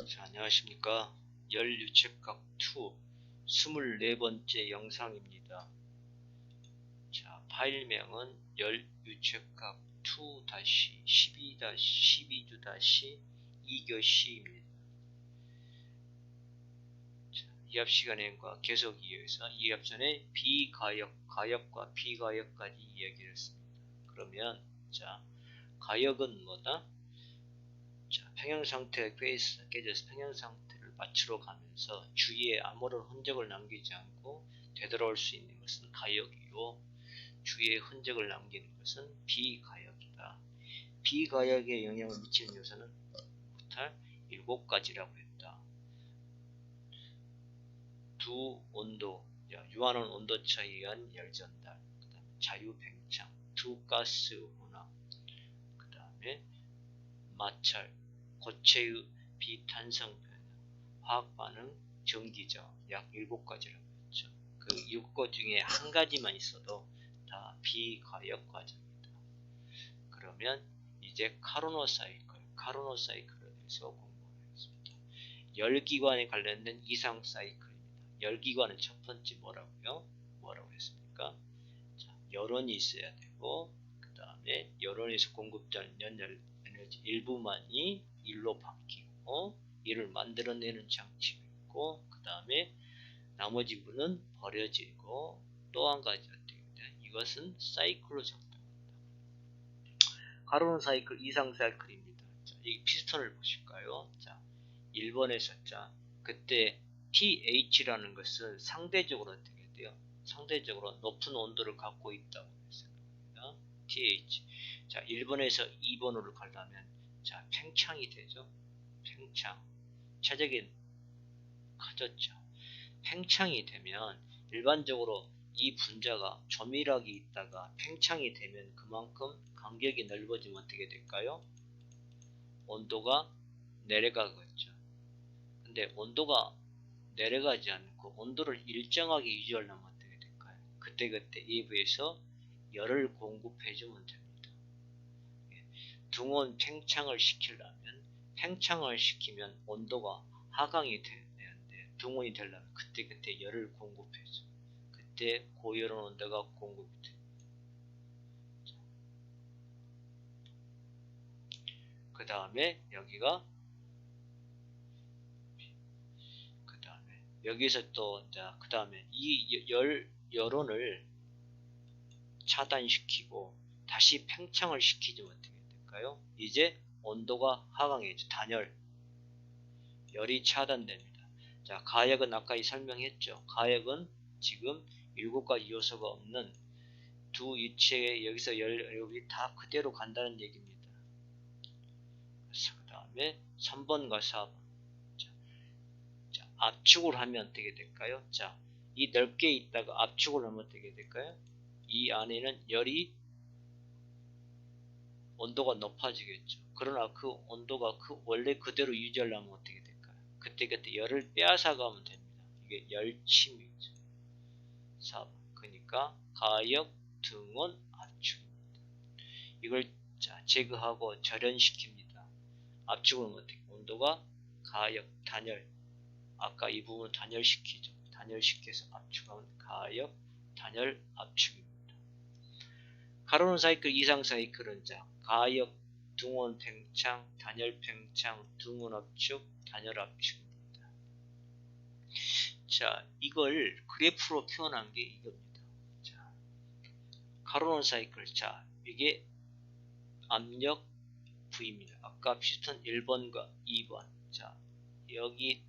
자, 안녕하십니까. 열유착각 2 24번째 영상입니다. 자, 파일명은 열유착각 2-12-12-2교시입니다. 이합시간행과 계속 이어서 이합전에 비가역, 가역과 비가역까지 이야기를 했습니다. 그러면 자, 가역은 뭐다? 자, 평형상태가 깨져서 평형상태를 맞추러 가면서 주위에 아무런 흔적을 남기지 않고 되돌아올 수 있는 것은 가역이요, 주위에 흔적을 남기는 것은 비가역이다. 비가역에 영향을 미치는 요소는 토탈 7가지라고 했다. 두 온도, 유한원 온도 차이에 의한 열전달, 그 다음에 자유팽창, 두 가스 혼합, 그 다음에 마찰, 고체의 비탄성 변형, 화학반응, 전기저, 약 7가지라고 했죠. 그 6거 중에 한 가지만 있어도 다 비가역 과정이다. 그러면 이제 카르노 사이클에 대해서 공부하겠습니다. 열기관에 관련된 이상 사이클입니다. 열기관은 첫 번째 뭐라고 했습니까? 자, 열원이 있어야 되고, 그 다음에 열원에서 공급되는 연열 에너지 일부만이 일로 바뀌고 이를 만들어내는 장치가 있고, 그 다음에 나머지 부는 버려지고, 또 한 가지 어떻게 돼? 이것은 사이클로 작동합니다. 카르노 사이클 이상 사이클입니다. 자, 이 피스톤을 보실까요? 자, 1번에서 자, 그때 TH라는 것은 상대적으로 어떻게 돼요? 상대적으로 높은 온도를 갖고 있다고 생각합니다. TH. 자, 1번에서 2번으로 가려면 자, 팽창이 되죠. 팽창. 최적인 커졌죠. 팽창이 되면 일반적으로 이 분자가 조밀하게 있다가 팽창이 되면 그만큼 간격이 넓어지면 어떻게 될까요? 온도가 내려가겠죠. 근데 온도가 내려가지 않고 온도를 일정하게 유지하려면 어떻게 될까요? 그때그때 외부에서 열을 공급해주면 됩니다. 둥온 팽창을 시키면 온도가 하강이 되는데, 둥온이 되려면 그때그때 열을 공급해줘. 그때 고열은 온도가 공급이 돼. 그 다음에 여기서 또 그 다음에 이 열온을 차단시키고 다시 팽창을 시키면 어떻게 될까요? 이제 온도가 하강해져. 열이 차단됩니다. 자, 가역은 아까 설명했죠. 가역은 지금 7가지 요소가 없는 두 유체에 여기서 열이 다 그대로 간다는 얘기입니다. 그래서 그 다음에 3번과 4번. 자, 압축을 하면 어떻게 될까요? 자, 이 넓게 있다가 압축을 하면 어떻게 될까요? 이 안에는 열이 온도가 높아지겠죠. 그러나 그 온도가 원래 그대로 유지하려면 어떻게 될까요? 그때 열을 빼앗아가면 됩니다. 이게 열침이죠. 4번. 그러니까 가역, 등온, 압축입니다. 이걸 제거하고 절연시킵니다. 압축은 어떻게? 온도가 가역, 단열. 아까 이 부분을 단열시키죠. 단열시켜서 압축하면 가역, 단열, 압축입니다. 카르노 사이클 이상 사이클은 가역, 등온 팽창, 단열 팽창, 등온 압축, 단열 압축입니다. 자, 이걸 그래프로 표현한 게 이겁니다. 자, 카르노 사이클. 자, 이게 압력 V입니다. 아까 피스톤 1번과 2번. 자, 여기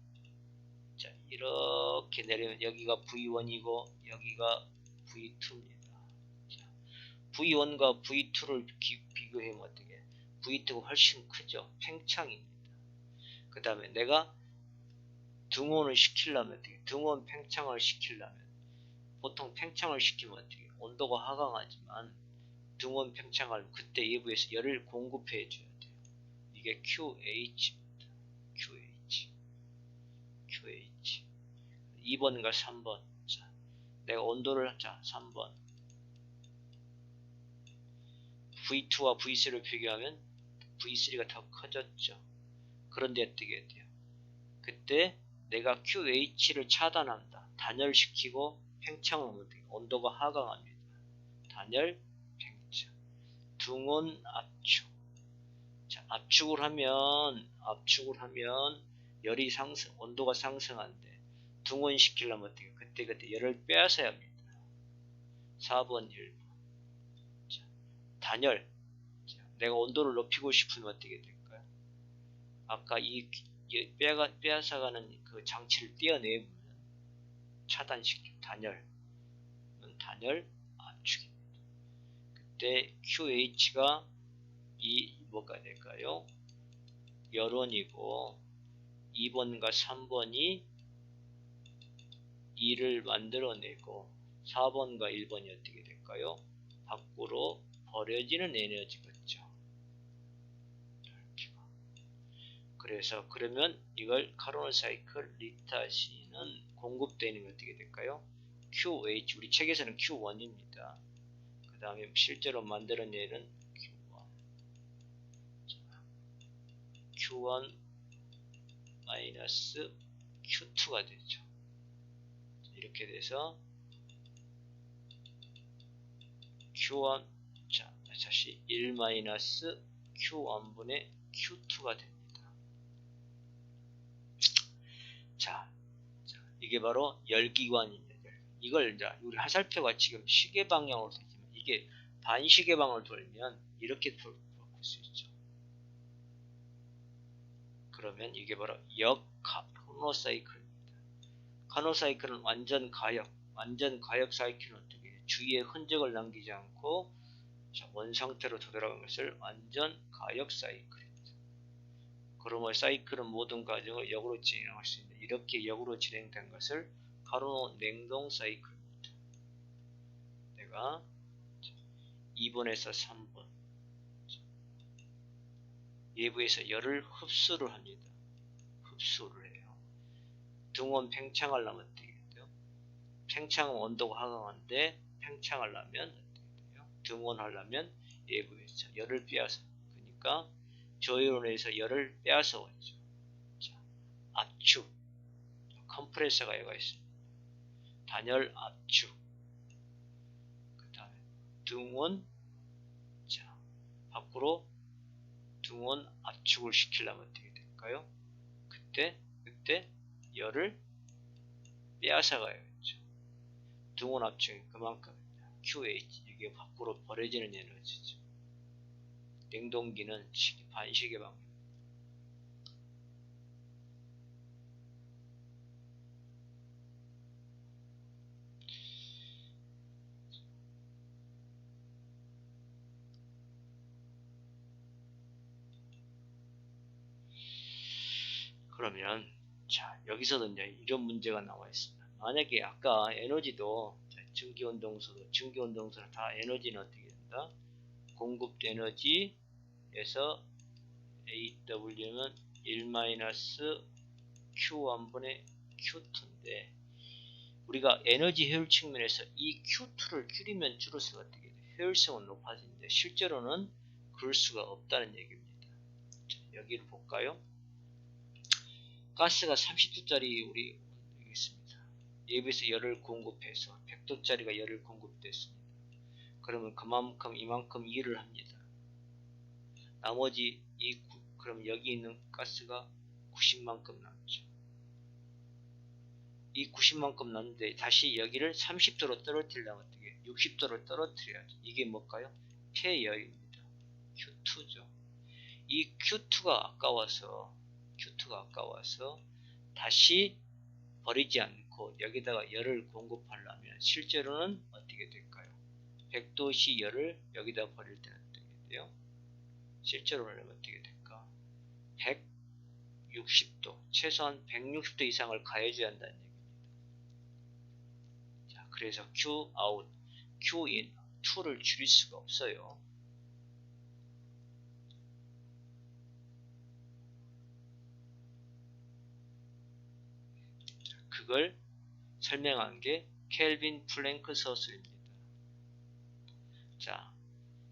이렇게 내리면 여기가 V1이고 여기가 V2입니다. V1과 V2를 비교하면 어떻게? V2가 훨씬 크죠. 팽창입니다. 그 다음에 내가 등온을 시키려면 어떻게? 등온 팽창을 시키려면 보통 팽창을 시키면 어떻게? 온도가 하강하지만 등온 팽창하려면 그때 외부에서 열을 공급해 줘야 돼요. 이게 QH입니다. QH. 2번과 3번. 자, 내가 온도를 3번. V2와 V3를 비교하면 V3가 더 커졌죠. 그런데 어떻게 돼요? 그때 내가 QH를 차단한다. 단열시키고 팽창을 하면 온도가 하강합니다. 단열, 팽창. 등온 압축. 자, 압축을 하면 열이 온도가 상승한데 등온시키려면 어떻게? 그때 열을 빼앗아야 합니다. 4번 1번. 자, 단열. 자, 내가 온도를 높이고 싶으면 어떻게 될까요? 아까 이 빼앗아가는 그 장치를 떼어내면 차단시켜. 단열 압축입니다. 그때 QH가 뭐가 될까요? 열원이고 2번과 3번이 2를 만들어내고 4번과 1번이 어떻게 될까요? 밖으로 버려지는 에너지겠죠. 그래서 그러면 이걸 카르노 사이클 리타시는 공급되는 게 어떻게 될까요? QH, 우리 책에서는 Q1입니다. 그 다음에 실제로 만들어내는 Q1 마이너스 Q2가 되죠. 이렇게 돼서 Q1, 자, 다시 1 마이너스 Q1분의 Q2가 됩니다. 자, 이게 바로 열기관입니다. 이걸 이제 우리 화살표가 지금 시계 방향으로 되지만 이게 반시계 방향으로 돌면 이렇게 돌 수 있죠. 그러면 이게 바로 카르노 사이클입니다. 카르노 사이클은 완전 가역 사이클은 어떻게 주위에 흔적을 남기지 않고 원상태로 되돌아간 것을 완전 가역 사이클입니다. 그러면 사이클은 모든 과정을 역으로 진행할 수 있는 이렇게 역으로 진행된 것을 카르노 냉동 사이클입니다. 내가 2번에서 3번 외부에서 열을 흡수를 합니다. 흡수를 해요. 등온 팽창하려면 어떻게 돼요? 팽창은 온도가 하강한데 팽창하려면 어떻게 돼요? 등온하려면 외부에서 열을 빼앗아. 그러니까 저이론에서 열을 빼앗아 오죠. 자, 압축. 컴프레서가 여가 있습니다. 단열 압축. 그 다음에 등온. 자, 밖으로 등온 압축을 시키려면 어떻게 될까요? 그때 열을 빼앗아가야겠죠. 등온 압축이 그만큼 QH, 이게 밖으로 버려지는 에너지죠. 냉동기는 반시계 방향. 그러면 자, 여기서도 이제 이런 문제가 나와 있습니다. 만약에 아까 에너지도 증기운동소는 다 에너지는 어떻게 된다? 공급 에너지에서 AW는 1-Q1분의 Q2인데 우리가 에너지 효율 측면에서 이 Q2를 줄이면 줄일수록 어떻게 돼? 효율성은 높아지는데 실제로는 그럴 수가 없다는 얘기입니다. 자, 여기를 볼까요? 가스가 30도짜리 우리 여기 있습니다. 예비에서 열을 공급해서 100도짜리가 열을 공급됐습니다. 그러면 그만큼 이만큼 일을 합니다. 나머지 그럼 여기 있는 가스가 90만큼 남죠. 이 90만큼 남는데 다시 여기를 30도로 떨어뜨리려면 어떻게 60도로 떨어뜨려야죠. 이게 뭘까요? 폐열입니다. Q2죠. 이 Q2가 아까워서 다시 버리지 않고 여기다가 열을 공급하려면 실제로는 어떻게 될까요? 100도씨 열을 여기다 버릴 때는 어떻게 돼요? 실제로는 어떻게 될까? 160도, 최소한 160도 이상을 가해줘야 한다는 얘기입니다. 자, 그래서 Q out, Q in, 2를 줄일 수가 없어요. 그걸 설명한 게 켈빈 플랭크 서술입니다. 자,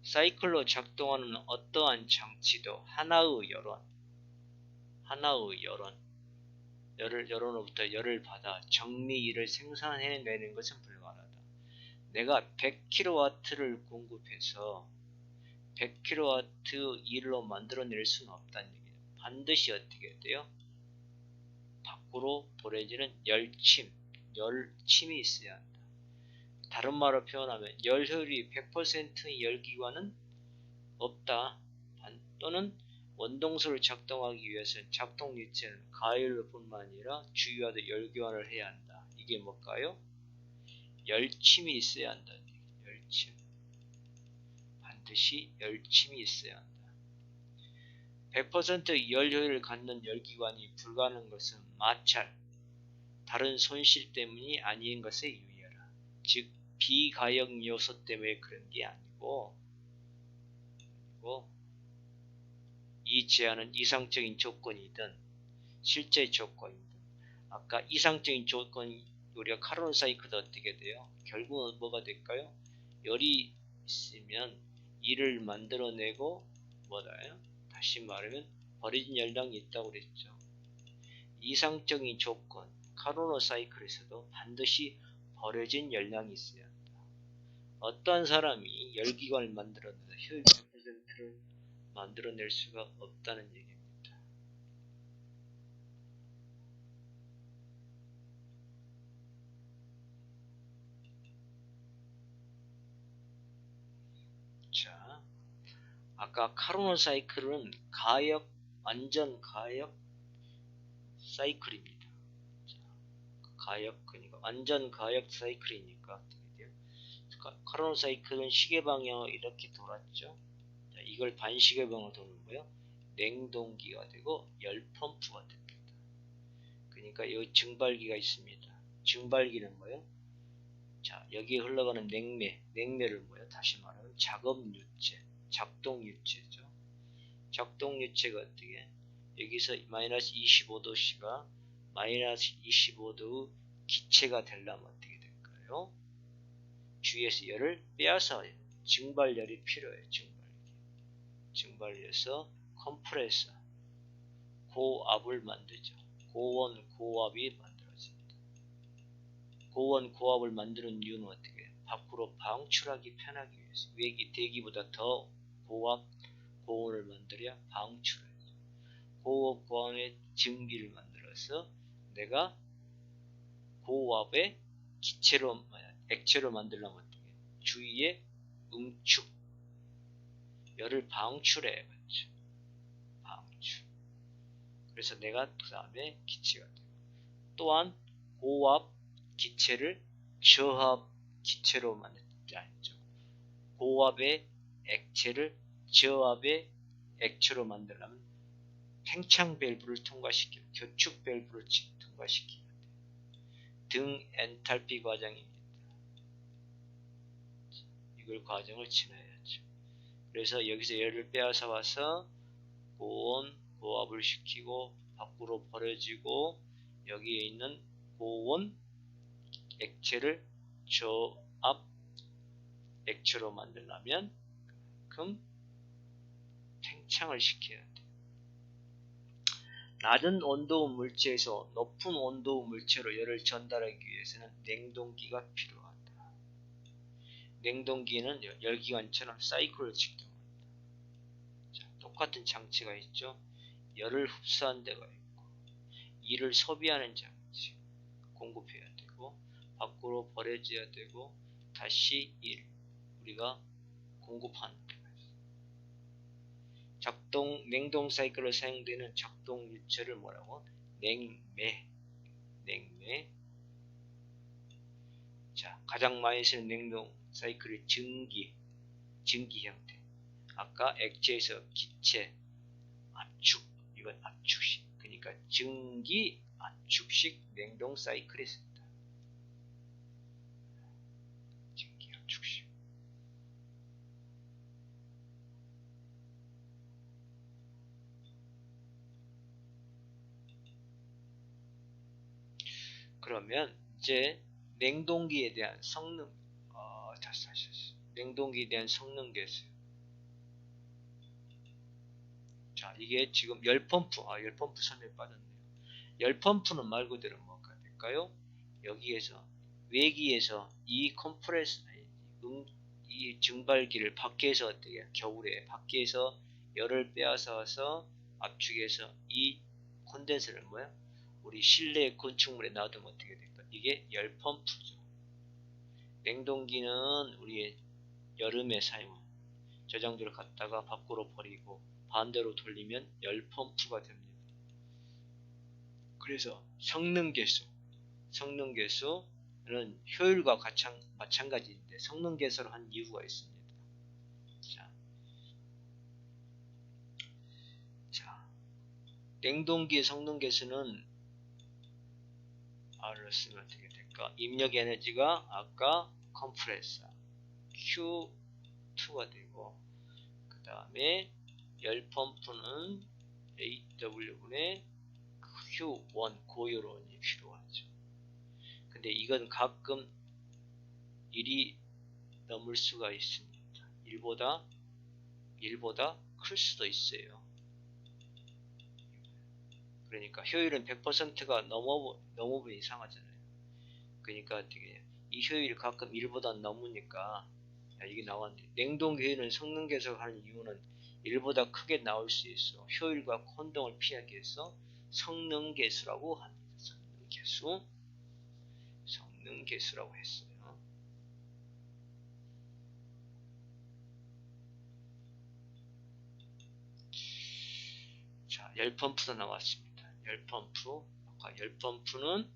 사이클로 작동하는 어떠한 장치도 하나의 열원 열로부터 열을 받아 정미일을 생산해내는 것은 불가능하다. 내가 100kW를 공급해서 100kW 일로 만들어낼 수는 없다는 얘기예요. 반드시 어떻게 돼요? 밖으로 보내지는 열침이 있어야 한다. 다른 말로 표현하면 열효율이 100%의 열기관은 없다. 또는 원동소를 작동하기 위해서는 작동유체는 가열뿐만 아니라 주위와도 열교환을 해야 한다. 이게 뭘까요? 열침이 있어야 한다. 열침. 반드시 열침이 있어야 한다. 100% 열효율을 갖는 열기관이 불가능한 것은 마찰, 다른 손실 때문이 아닌 것에 유의하라. 즉 비가역 요소 때문에 그런 게 아니고 이 제한은 이상적인 조건이든 실제 조건이든 아까 이상적인 조건이 우리가 카르노 사이클도 어떻게 돼요? 결국은 뭐가 될까요? 열이 있으면 일을 만들어내고 뭐다요? 다시 말하면 버려진 열량이 있다고 그랬죠. 이상적인 조건 카르노 사이클에서도 반드시 버려진 열량이 있어야 한다. 어떤 사람이 열기관을 만들어내서 효율 100%를 만들어낼 수가 없다는 얘기입니다. 자, 아까 카르노 사이클은 완전 가역 사이클입니다. 그러니까 완전 가역 사이클이니까 어떻게 돼요? 카르노 사이클은 시계 방향으로 이렇게 돌았죠. 자, 이걸 반시계 방향으로 도는 거예요. 냉동기가 되고 열 펌프가 됩니다. 그러니까 여기 증발기가 있습니다. 증발기는 뭐예요? 자, 여기에 흘러가는 냉매를 뭐예요? 다시 말하면 작업유체, 작동유체죠. 작동유체가 어떻게? 여기서 마이너스 25도씨가 마이너스 25도 기체가 되려면 어떻게 될까요? 주위에서 열을 빼앗아 증발열이 필요해요. 증발해서 컴프레서 고압을 만들죠. 고원 고압이 만들어집니다. 고원 고압을 만드는 이유는 어떻게? 밖으로 방출하기 편하기 위해서. 대기보다 더 고온을 만들어야 방출해요. 고압 고온의 증기를 만들어서 내가 고압의 액체로 만들려면 어떻게? 주위에 응축 열을 방출해. 그렇죠? 방출. 그래서 내가 그 다음에 기체가 되고 또한 고압 기체를 저압 기체로 만들지 않죠. 고압의 액체를 저압의 액체로 만들려면 팽창 밸브를 통과시키고 교축 밸브를 통과시키는 등 엔탈피 과정입니다. 이걸 과정을 지나야죠. 그래서 여기서 열을 빼앗아 와서 고온 고압을 시키고 밖으로 버려지고 여기에 있는 고온 액체를 저압 액체로 만들려면 그럼 팽창을 시켜야 돼. 낮은 온도 물체에서 높은 온도 물체로 열을 전달하기 위해서는 냉동기가 필요하다. 냉동기는 열기관처럼 사이클을 직동합니다. 똑같은 장치가 있죠. 열을 흡수하는 데가 있고 이를 소비하는 장치 공급해야 되고 밖으로 버려져야 되고 다시 우리가 공급하는 데가 있어요. 냉동 사이클로 사용되는 작동 유체를 뭐라고? 냉매. 자, 가장 많이 쓰는 냉동 사이클의 증기 형태. 아까 액체에서 기체, 압축, 이건 압축식. 그러니까 증기 압축식 냉동 사이클이 있습니다. 증기 압축식. 그러면 이제 냉동기에 대한 성능, 냉동기에 대한 성능 개수. 자, 이게 지금 열펌프 설명 빠졌네요. 열 펌프는 말 그대로 뭐가 될까요? 여기에서 외기에서 이 컴프레스 이 증발기를 밖에서 어떻게 겨울에 밖에서 열을 빼앗아서 압축해서 이 콘덴서를 뭐야? 우리 실내 건축물에 놔두면 어떻게 될까? 이게 열 펌프죠. 냉동기는 우리 여름에 사용 저장소를 갖다가 밖으로 버리고 반대로 돌리면 열 펌프가 됩니다. 그래서 성능계수는 효율과 마찬가지인데 성능계수를 한 이유가 있습니다. 자, 냉동기의 성능계수는 R을 쓰면 어떻게 될까? 입력 에너지가 아까 컴프레서 Q2가 되고 그 다음에 열 펌프는 AW분의 Q1 고열원이 필요하죠. 근데 이건 가끔 1이 넘을 수가 있습니다. 1보다 클 수도 있어요. 그러니까 효율은 100%가 넘어보면 이상하잖아요. 그러니까 되게 이 효율이 가끔 1보다 넘으니까 이게 나왔는데 냉동 효율은 성능 개선하는 이유는 1보다 크게 나올 수 있어. 효율과 혼동을 피하기 위해서 성능 개수라고 합니다. 성능 개수라고 했어요. 자, 열 펌프도 나왔습니다. 열 펌프. 아까 열 펌프는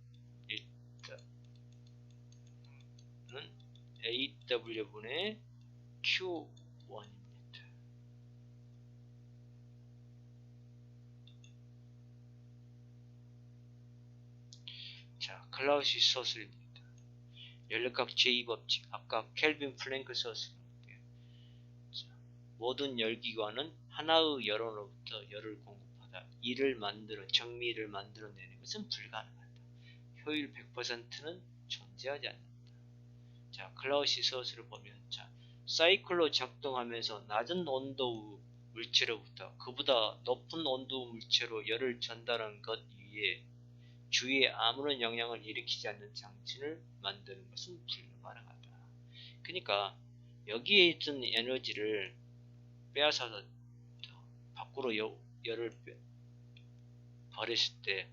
AW분의 Q1입니다. 자, 클라우시 서술입니다. 연력학 제2법칙. 아까 켈빈 플랭크 서술인데 모든 열기관은 하나의 열원으로부터 열을 공급하다 정미를 만들어내는 것은 불가능하다. 효율 100%는 존재하지 않는다. 자, 클라우시 서술을 보면 자, 사이클로 작동하면서 낮은 온도의 물체로부터 그보다 높은 온도 물체로 열을 전달하는 것 위에 주위에 아무런 영향을 일으키지 않는 장치를 만드는 것은 불가능하다. 그러니까 여기에 있던 에너지를 빼앗아서 밖으로 열을 버렸을 때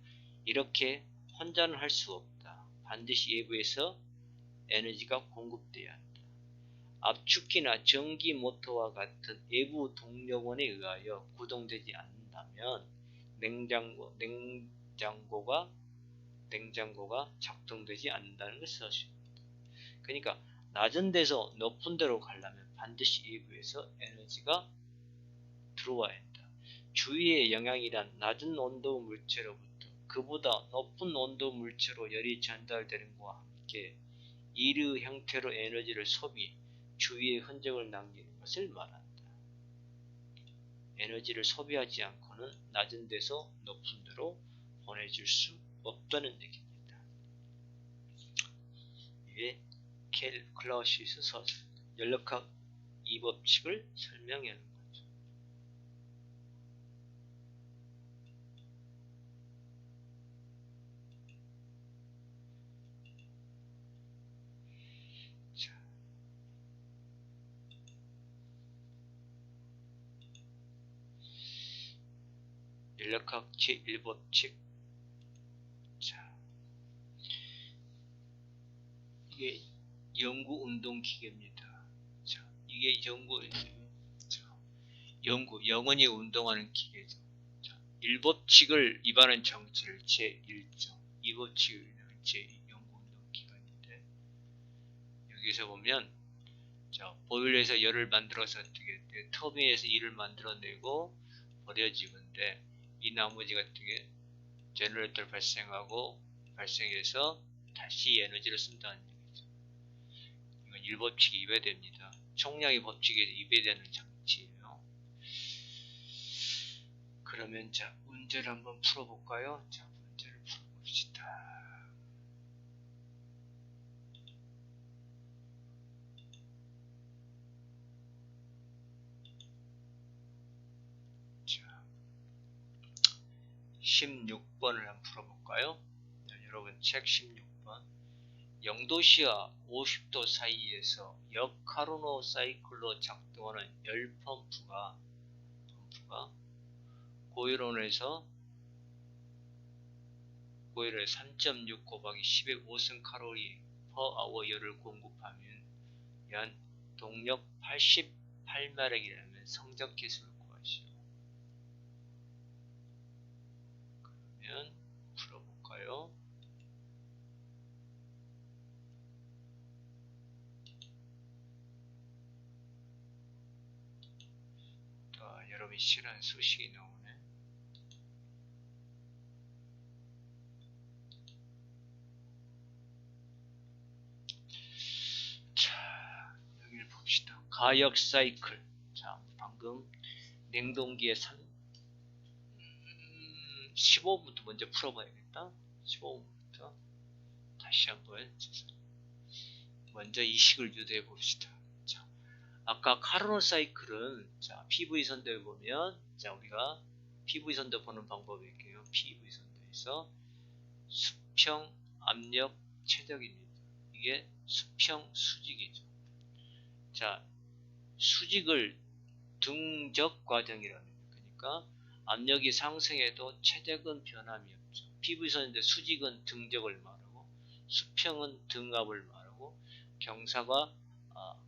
이렇게 혼자는 할 수 없다. 반드시 외부에서 에너지가 공급돼야 한다. 압축기나 전기 모터와 같은 외부 동력원에 의하여 구동되지 않는다면 냉장고가 작동되지 않는다는 것을 사실입니다. 그러니까 낮은 데서 높은 데로 가려면 반드시 외부에서 에너지가 들어와야 한다. 주위의 영향이란 낮은 온도 물체로부터 그보다 높은 온도 물체로 열이 전달되는 것과 함께 이르 형태로 에너지를 주위에 흔적을 남기는 것을 말한다. 에너지를 소비하지 않고는 낮은 데서 높은 데로 보내줄 수 없다는 얘기입니다. 이게 클라우시우스 서술 연력학 2법칙을 설명하는 거죠. 자, 연력학 제1법칙. 자, 이게 연구운동기계입니다. 자, 이게 영원히 운동하는 기계죠. 자, 1법칙을 위반한 장치를 제1조, 2법칙을 위반한 제 연구운동기관인데 여기서 보면 자, 보일러에서 열을 만들어서 어떻게 터빈에서 일을 만들어내고 버려지는데 이 나머지 같은 게 제너레이터를 발생해서 다시 에너지를 쓴다는 얘기죠. 이건 1법칙이 위배됩니다. 총량의 법칙에 위배되는 장치예요. 그러면 자, 문제를 한번 풀어볼까요? 자, 문제를 풀어봅시다. 16번을 한번 풀어볼까요? 여러분 책 16번. 0도씨와 50도 사이에서 역카르노 사이클로 작동하는 열 펌프가 고열온에서 3.6 곱하기 10의 5승 칼로리 퍼 아워 열을 공급하면 연 동력 88마력이라면 성적 개수를 구하시오. 그러면 풀어볼까요? 여러분이 싫어하는 수식이 나오네. 자, 여기를 봅시다. 가역 사이클. 자, 방금 냉동기에 15분부터 먼저 풀어봐야겠다. 15분부터 다시 한번 먼저 이 식을 유도해 봅시다. 자, 아까 카르노 사이클은 자, PV 선도에 보면 자, 우리가 PV 선도 보는 방법일게요. PV 선도에서 수평, 압력, 최적입니다. 이게 수평 수직이죠. 자, 수직을 등적 과정이랍니다. 그러니까 압력이 상승해도 최적은 변함이 없죠. PV선인데 수직은 등적을 말하고 수평은 등압을 말하고 경사가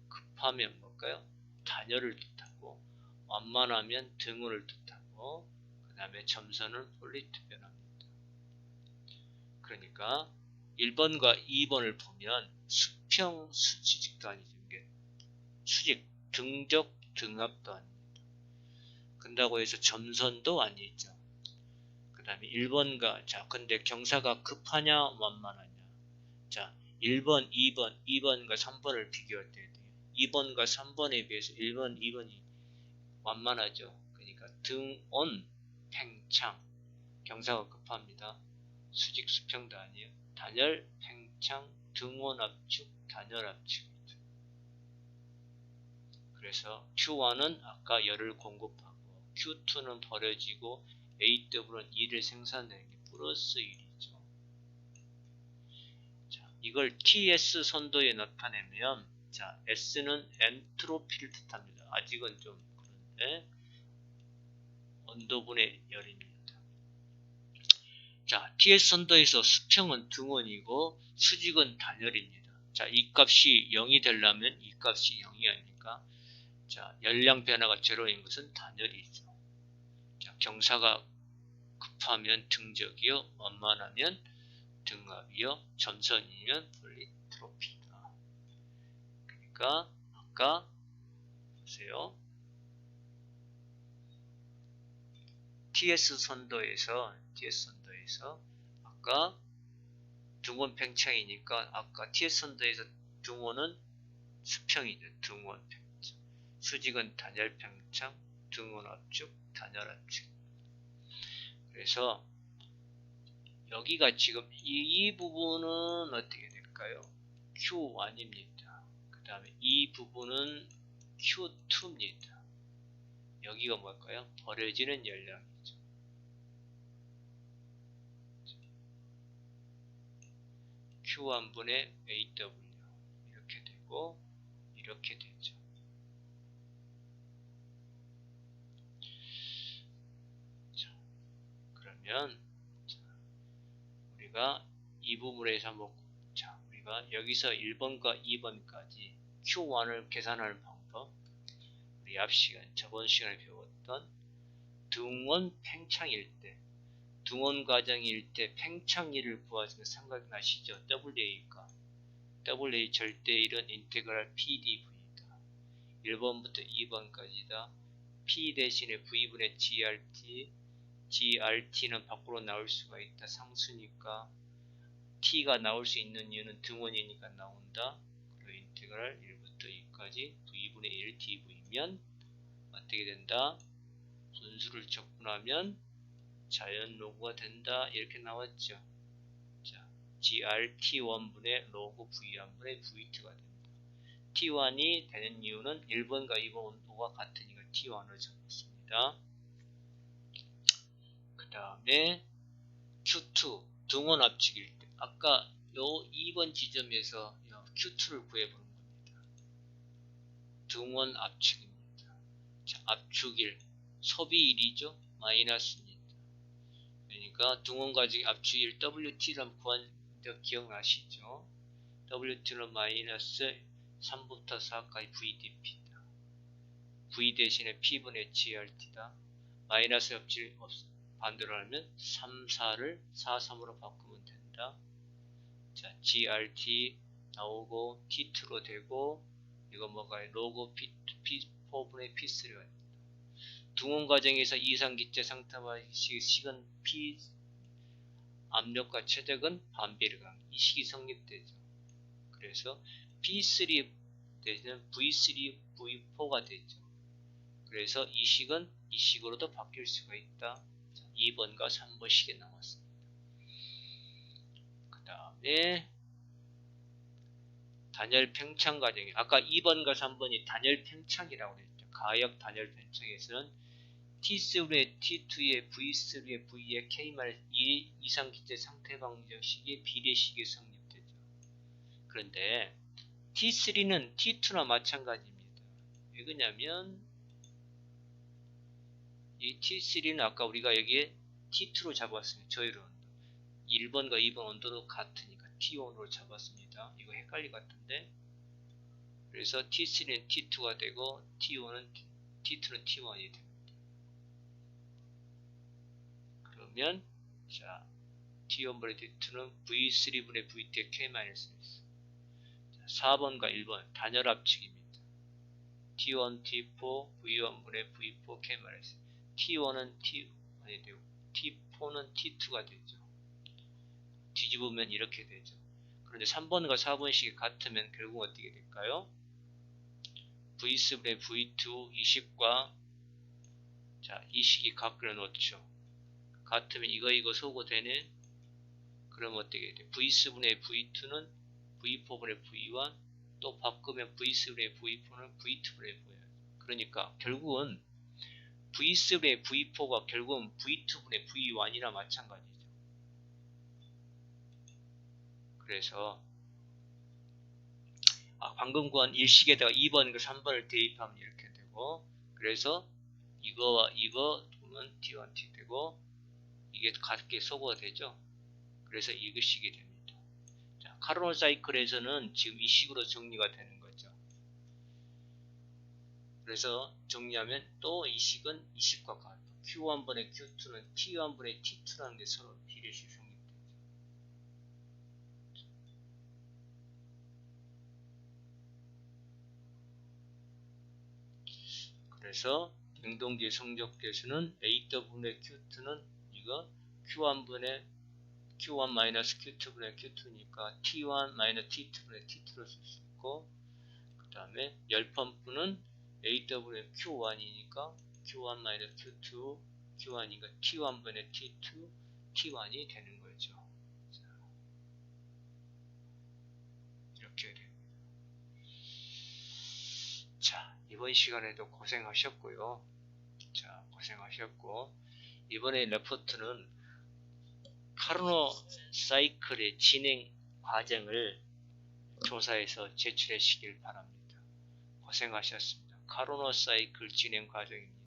급하면 뭘까요? 단열을 뜻하고 완만하면 등원을 뜻하고 그 다음에 점선은 폴리트 변합니다. 그러니까 1번과 2번을 보면 수평 수직도 아니죠. 이게 수직 등적 등압도 아닙니다. 그런다고 해서 점선도 아니죠. 그 다음에 1번과 자 근데 경사가 급하냐 완만하냐. 자 1번 2번과 3번을 비교할 때 2번과 3번에 비해서 1번 2번이 완만하죠. 그러니까 등온 팽창 경사가 급합니다. 수직 수평도 아니에요. 단열 팽창 등온 압축 단열 압축이죠. 그래서 Q1은 아까 열을 공급하고 Q2는 버려지고 AW는 2를 생산되는 게 플러스 1이죠. 자, 이걸 TS 선도에 나타내면 자, S는 엔트로피를 뜻합니다. 아직은 좀 그런데 온도분의 열입니다. 자, TS 선도에서 수평은 등원이고 수직은 단열입니다. 자, 이 값이 0이 되려면 이 값이 0이 아니니까 자, 열량 변화가 제로인 것은 단열이죠. 자, 경사가 급하면 등적이요, 완만하면 등압이요, 점선이면 폴리트로피다. 그러니까 아까 보세요. TS 선도에서 아까 등원 팽창이니까 아까 TS 선도에서 등원은 수평이죠. 등원 팽창. 수직은 단열 팽창, 등원 압축, 단열 압축. 그래서 여기가 지금 이 부분은 어떻게 될까요? Q1입니다. 그 다음에 이 부분은 Q2입니다. 여기가 뭘까요? 버려지는 열량이죠. Q1분의 AW 이렇게 되고 이렇게 되죠. 자, 그러면 우리가 이 부분에서 한번 자, 우리가 여기서 1번과 2번까지 Q1을 계산하는 방법 우리 앞 시간 저번 시간에 배웠던 등원 팽창일 때 등원 과정일 때 팽창일을 구하시는 생각나시죠? WA가 WA 절대일은 인테그랄 PdV다. 1번부터 2번까지다. P 대신에 V분의 GRT GRT는 밖으로 나올 수가 있다. 상수니까 T가 나올 수 있는 이유는 등원이니까 나온다. 그리고 인테그랄 1부터 2까지 V분의 1 dV면 어떻게 된다? 분수를 적분하면 자연 로그가 된다. 이렇게 나왔죠. 자, GRT1분의 로그 V1분의 V2가 됩니다. T1이 되는 이유는 1번과 2번 온도가 같으니까 T1을 적었습니다. 그 다음에 Q2 등원 압축일 때 아까 요 2번 지점에서 Q2를 구해보는 겁니다. 등원 압축입니다. 자, 압축일 소비일이죠. 마이너스입니다. 그러니까 등원 과정의 압축일 WT를 구한 거 기억나시죠? WT는 마이너스 3부터 4까지 VDP다. V 대신에 P분의 GRT다. 마이너스 합칠 반대로 하면 3, 4를 4, 3으로 바꾸면 된다. 자, GRT 나오고 T2로 되고 이거 뭐가요? 로고 P4분의 P3가 됩니다. 등원 과정에서 이상기체 상태방식 식은 P 압력과 최적은 반비례관 이 식이 성립되죠. 그래서 P3 대신에 V3, V4가 되죠. 그래서 이 식은 이 식으로도 바뀔 수가 있다. 자, 2번과 3번 식에 나왔습니다. 그 다음에 단열 팽창 과정이 아까 2번과 3번이 단열 팽창이라고 했죠. 가역 단열 팽창에서는 T3의 T2의 V3의 V의 K-2 이상기체 상태 방정식이 비례식이 성립되죠. 그런데 T3는 T2나 마찬가지입니다. 왜 그러냐면 이 T3는 아까 우리가 여기에 T2로 잡았습니다. 저희로 1번과 2번 온도도 같으니까 T1으로 잡았습니다. 이거 헷갈릴 것 같은데 그래서 T3는 T2가 되고 T2는 T1이 됩니다. 그러면 자 T1분의 T2는 V3분의 VT K-1 4번과 1번 단열 압축입니다. T1, T4, V1분의 V4 K-1 T1은 T1이 되고 T4는 T2가 되죠. 뒤집으면 이렇게 되죠. 그런데 3번과 4번식이 같으면 결국 어떻게 될까요? V3분의 V2 이식과 자, 이 식이 각을 놓죠. 같으면 이거 소거 되네. 그럼 어떻게 돼? V3분의 V2는 V4분의 V1 또 바꾸면 V3분의 V4는 V2분의 V1 그러니까 결국은 V3분의 V4가 결국은 V2분의 V1이나 마찬가지죠. 그래서 방금 구한 일식에다가 2번, 3번을 대입하면 이렇게 되고 그래서 이거와 이거 보면 T1, T 되고 이게 같게 소거가 되죠. 그래서 이것식이 됩니다. 자, 카르노 사이클에서는 지금 이 식으로 정리가 되는 거죠. 그래서 정리하면 또 이 식은 이 식과 같고 Q1분의 Q2는 T1분의 T2라는 게 서로 비례식 성립되죠. 그래서 냉동기의 성적대수는 AW분의 Q2는 이거 Q1분의 Q1 마이너스 Q2분의 Q2니까 T1 마이너스 T2분의 T2로 쓸 수 있고 그 다음에 열펌프는 AW의 Q1이니까 Q1 마이너스 Q2 Q1이니까 T1분의 T2 T1이 되는 거죠. 이렇게 됩니다. 자, 이번 시간에도 고생하셨고요. 자, 고생하셨고 이번에 레포트는 카르노 사이클의 진행 과정을 조사해서 제출하시길 바랍니다. 고생하셨습니다. 카르노 사이클 진행 과정입니다.